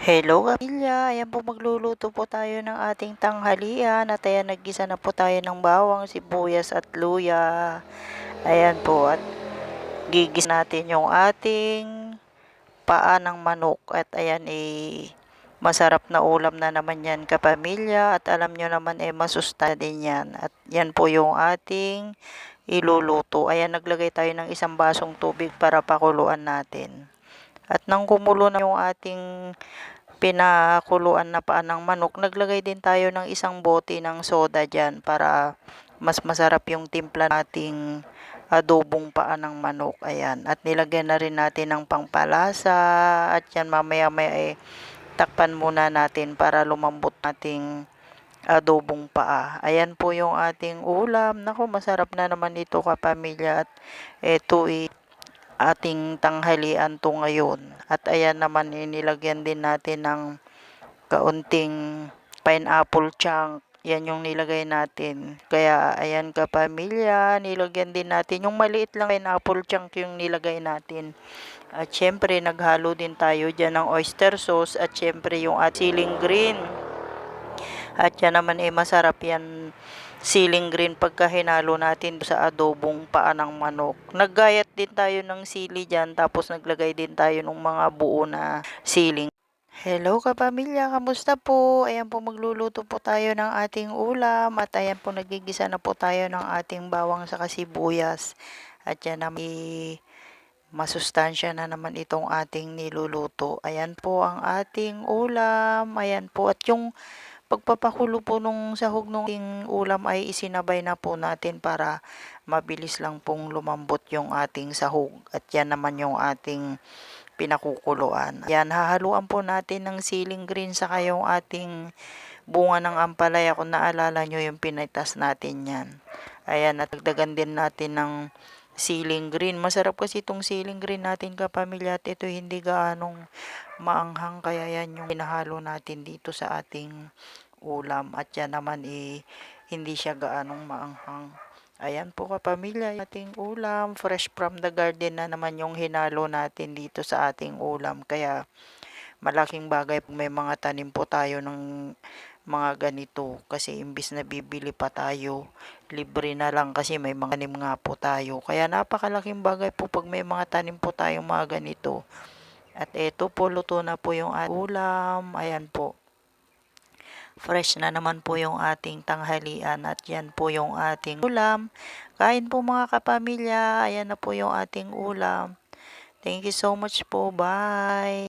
Hello kapamilya, ayan po magluluto po tayo ng ating tanghalian at ayan naggisa na po tayo ng bawang, sibuyas at luya. Ayan po at gigis natin yung ating paa ng manok at ayan masarap na ulam na naman yan kapamilya at alam nyo naman masusta din yan. At yan po yung ating iluluto. Ayan naglagay tayo ng isang basong tubig para pakuluan natin. At nang kumulo na yung ating pinakuluan na paa ng manok, naglagay din tayo ng isang bote ng soda dyan para mas masarap yung timpla nating adobong paa ng manok. Ayan. At nilagyan na rin natin ng pangpalasa. At yan mamaya takpan muna natin para lumambot nating adobong paa. Ayan po yung ating ulam. Naku, masarap na naman ito kapamilya. At ito ating tanghalian to ngayon. At ayan naman nilagyan din natin ng kaunting pineapple chunk. Yan yung nilagay natin. Kaya ayan kapamilya, nilagyan din natin yung maliit lang pineapple chunk yung nilagay natin. At syempre naghalo din tayo dyan ng oyster sauce at syempre yung siling green. At yan naman masarap yan siling green pagka hinalo natin sa adobong paa ng manok. Naggayat din tayo ng sili dyan tapos naglagay din tayo ng mga buo na siling. Hello kapamilya, kamusta po? Ayan po magluluto po tayo ng ating ulam at ayan po nagigisa na po tayo ng ating bawang sa sibuyas. At yan naman masustansya na naman itong ating niluluto. Ayan po ang ating ulam. Ayan po at yung pagpapakulo po nung sahog nung ating ulam ay isinabay na po natin para mabilis lang pong lumambot yung ating sahog. At yan naman yung ating pinakukuluan. Yan, hahaluan po natin ng siling green sa yung ating bunga ng ampalaya kung naalala nyo yung pinitas natin yan. Ayan, at dagdagan din natin ng siling green. Masarap kasi itong siling green natin kapamilya at ito hindi gaanong maanghang kaya yan yung pinahalo natin dito sa ating ulam at yan naman hindi siya gaanong maanghang. Ayan po kapamilya, ating ulam, fresh from the garden na naman yung hinalo natin dito sa ating ulam. Kaya malaking bagay kung may mga tanim po tayo ng mga ganito kasi imbis na bibili pa tayo, libre na lang kasi may mga tanim nga po tayo. Kaya napakalaking bagay po pag may mga tanim po tayong mga ganito. At eto po, luto na po yung ulam. Ayan po. Fresh na naman po yung ating tanghalian at yan po yung ating ulam. Kain po mga kapamilya. Ayan na po yung ating ulam. Thank you so much po. Bye!